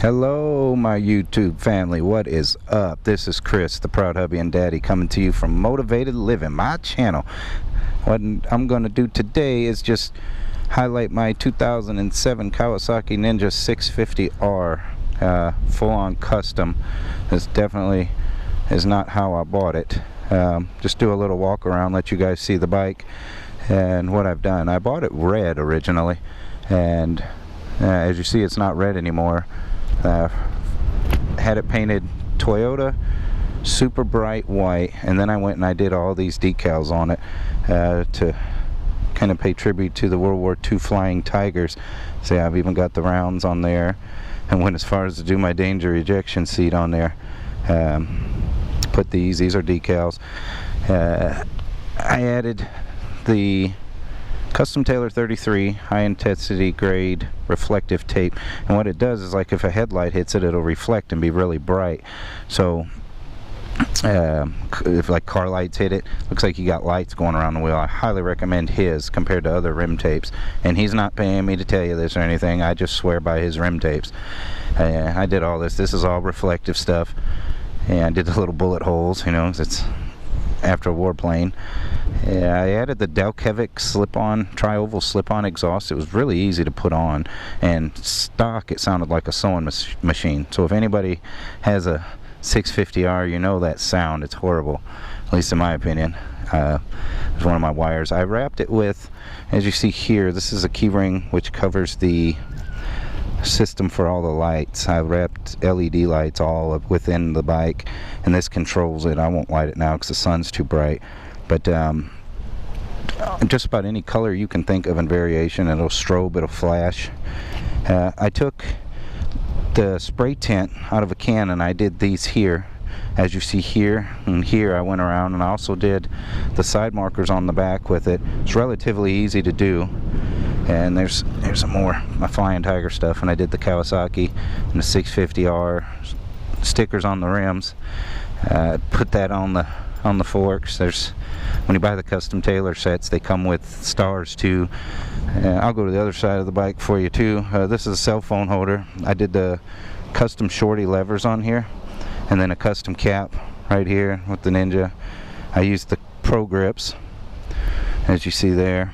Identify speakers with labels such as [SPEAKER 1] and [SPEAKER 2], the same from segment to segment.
[SPEAKER 1] Hello my YouTube family, what is up? This is Chris, the proud hubby and daddy, coming to you from Motivated Living, my channel. What I'm going to do today is just highlight my 2007 Kawasaki Ninja 650R, full-on custom. This definitely is not how I bought it. Just do a little walk around, let you guys see the bike and what I've done. I bought it red originally, and as you see, it's not red anymore. Had it painted Toyota super bright white, and then I went and I did all these decals on it to kind of pay tribute to the World War II flying tigers. See, I've even got the rounds on there, and went as far as to do my danger ejection seat on there. Put these are decals. I added the Custom Tailor 33 high intensity grade reflective tape, and what it does is, like, if a headlight hits it, it'll reflect and be really bright. So if like car lights hit it, looks like you got lights going around the wheel. I highly recommend his compared to other rim tapes, and he's not paying me to tell you this or anything. I just swear by his rim tapes. I did all this is all reflective stuff, and I did the little bullet holes, you know, 'cause it's after a warplane. I added the Delkevic slip-on, tri-oval slip-on exhaust. It was really easy to put on, and stock it sounded like a sewing machine. So if anybody has a 650R, you know that sound. It's horrible, at least in my opinion. It's one of my wires. I wrapped it with, as you see here, this is a key ring which covers the system for all the lights. I wrapped LED lights all up within the bike, and this controls it. I won't light it now because the sun's too bright, but just about any color you can think of in variation. It'll strobe, it'll flash. I took the spray tint out of a can and I did these here, as you see here and here. I went around and I also did the side markers on the back with it. It's relatively easy to do. And there's some more my Flying Tiger stuff, and I did the Kawasaki and the 650R stickers on the rims. Put that on the forks. When you buy the custom Tailor sets, they come with stars too. I'll go to the other side of the bike for you too. This is a cell phone holder. I did the custom shorty levers on here, and then a custom cap right here with the Ninja. I used the Pro Grips, as you see there.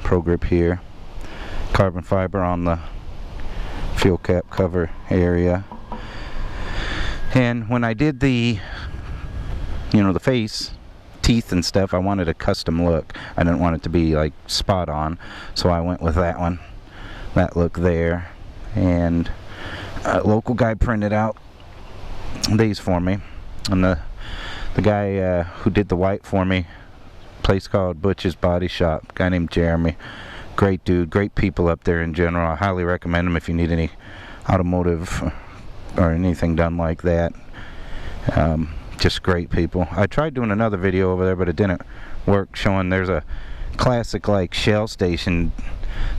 [SPEAKER 1] Pro Grip here, carbon fiber on the fuel cap cover area. And when I did the face, teeth and stuff, I wanted a custom look. I didn't want it to be like spot on, so I went with that one, that look there. And a local guy printed out these for me, and the guy who did the white for me, place called Butch's Body Shop, guy named Jeremy. Great dude, great people up there in general. I highly recommend them if you need any automotive or anything done like that. Just great people. I tried doing another video over there, but it didn't work, showing there's a classic like Shell station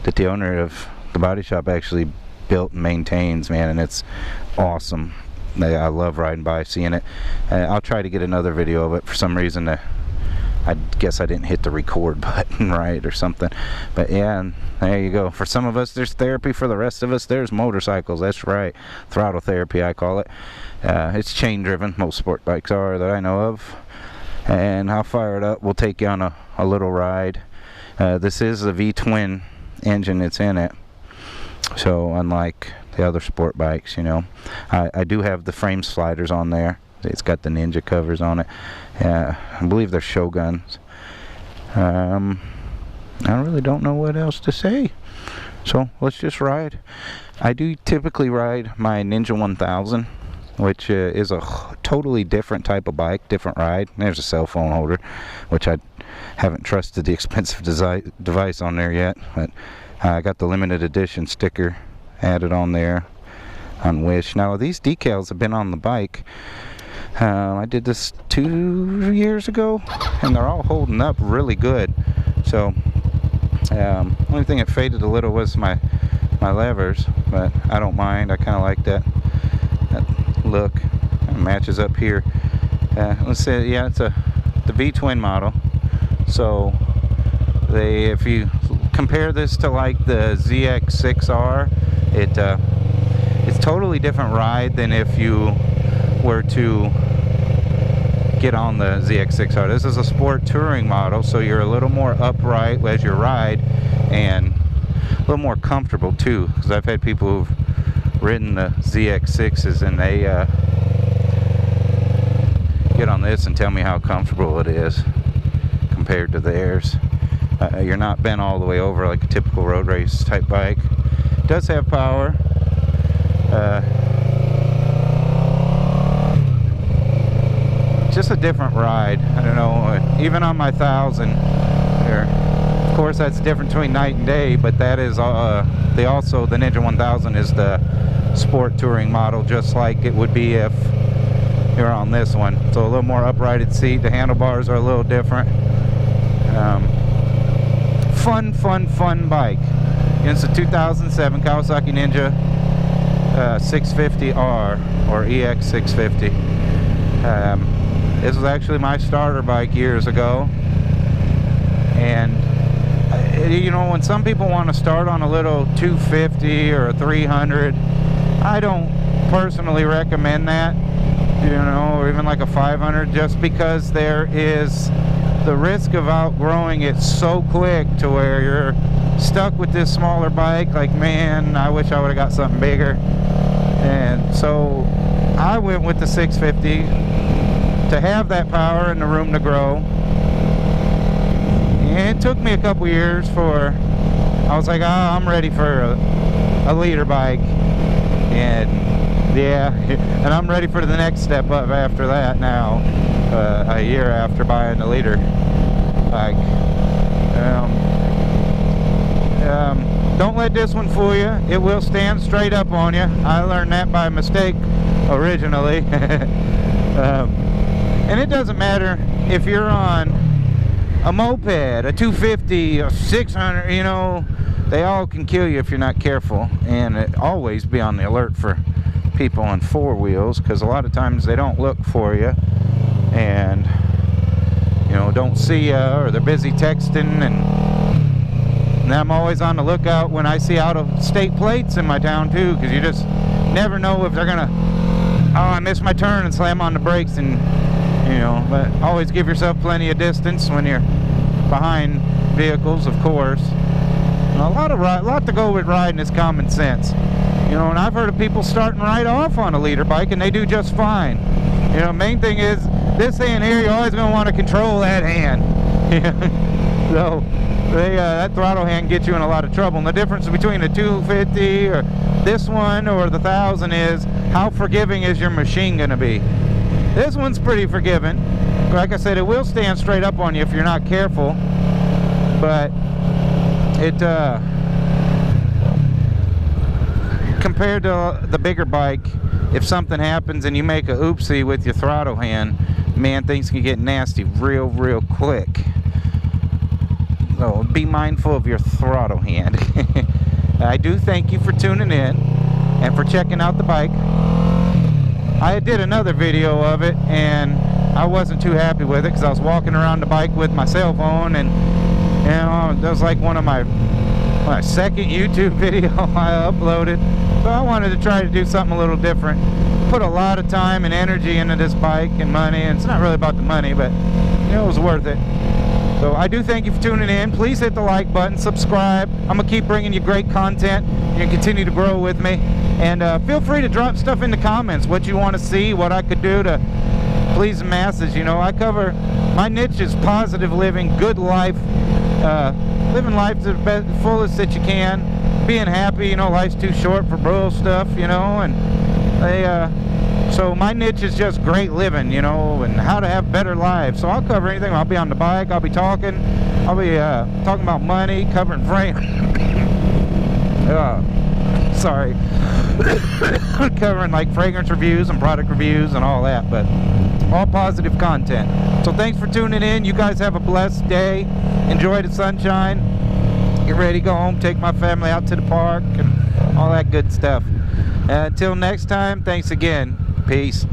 [SPEAKER 1] that the owner of the body shop actually built and maintains, man, and it's awesome. I love riding by seeing it. I'll try to get another video of it. For some reason I guess I didn't hit the record button right or something. But yeah, and there you go. For some of us there's therapy, for the rest of us there's motorcycles. That's right, throttle therapy I call it. It's chain driven, most sport bikes are that I know of. And I'll fire it up, we'll take you on a little ride. This is a V-twin engine that's in it, so unlike the other sport bikes, you know, I do have the frame sliders on there. It's got the Ninja covers on it. I believe they're Shoguns. I really don't know what else to say, so let's just ride. I do typically ride my Ninja 1000, which is a totally different type of bike, different ride. There's a cell phone holder, which I haven't trusted the expensive device on there yet, but I got the limited edition sticker added on there on Wish. Now these decals have been on the bike. I did this 2 years ago, and they're all holding up really good. So only thing that faded a little was my levers, but I don't mind. I kind of like that look. It matches up here. Let's say, yeah, it's the V-twin model. So if you compare this to like the ZX6R, It's totally different ride than if you were to get on the ZX6R. This is a sport touring model, so you're a little more upright as you ride, and a little more comfortable too, because I've had people who've ridden the ZX6s and they get on this and tell me how comfortable it is compared to theirs. You're not bent all the way over like a typical road race type bike. It does have power. Just a different ride. I don't know, even on my 1000 there, of course that's different between night and day, but that is the Ninja 1000 is the sport touring model, just like it would be if you're on this one. So a little more uprighted seat, the handlebars are a little different. Fun bike. It's a 2007 Kawasaki Ninja 650R or EX 650. This was actually my starter bike years ago, and you know, when some people want to start on a little 250 or a 300, I don't personally recommend that, you know, or even like a 500, just because there is the risk of outgrowing it so quick to where you're stuck with this smaller bike. Like, man, I wish I would have got something bigger. And so I went with the 650 to have that power and the room to grow. And it took me a couple years for, I was like, oh, I'm ready for a leader bike. And yeah, and I'm ready for the next step up after that now, a year after buying the leader bike. Don't let this one fool you. It will stand straight up on you. I learned that by mistake originally. And it doesn't matter if you're on a moped, a 250, a 600, you know, they all can kill you if you're not careful. And always be on the alert for people on four wheels, because a lot of times they don't look for you and, you know, don't see you, or they're busy texting. And I'm always on the lookout when I see out-of-state plates in my town too, because you just never know if they're gonna, oh, I missed my turn, and slam on the brakes. And you know, but always give yourself plenty of distance when you're behind vehicles, of course. And a lot to go with riding is common sense. You know, and I've heard of people starting right off on a leader bike and they do just fine. You know, main thing is, this hand here, you're always going to want to control that hand. So that throttle hand gets you in a lot of trouble. And the difference between the 250 or this one or the 1000 is, how forgiving is your machine going to be? This one's pretty forgiving. Like I said, it will stand straight up on you if you're not careful. But it, compared to the bigger bike, if something happens and you make a oopsie with your throttle hand, man, things can get nasty real quick. So be mindful of your throttle hand. I do thank you for tuning in and for checking out the bike. I did another video of it and I wasn't too happy with it, because I was walking around the bike with my cell phone, and you know, that was like one of my second YouTube video I uploaded. So I wanted to try to do something a little different. Put a lot of time and energy into this bike and money, and it's not really about the money, but you know, it was worth it. So I do thank you for tuning in. Please hit the like button, subscribe. I'm gonna keep bringing you great content. You can continue to grow with me. And feel free to drop stuff in the comments, what you want to see, what I could do to please the masses. You know, I cover, my niche is positive living, good life, living life to the fullest that you can, being happy. You know, life's too short for bro stuff, you know, and so my niche is just great living, you know, and how to have better lives. So I'll cover anything. I'll be on the bike, I'll be talking talking about money, covering frame. Sorry. Covering like fragrance reviews and product reviews and all that, but all positive content. So thanks for tuning in. You guys have a blessed day. Enjoy the sunshine. Get ready to go home, take my family out to the park and all that good stuff. Until next time, thanks again. Peace.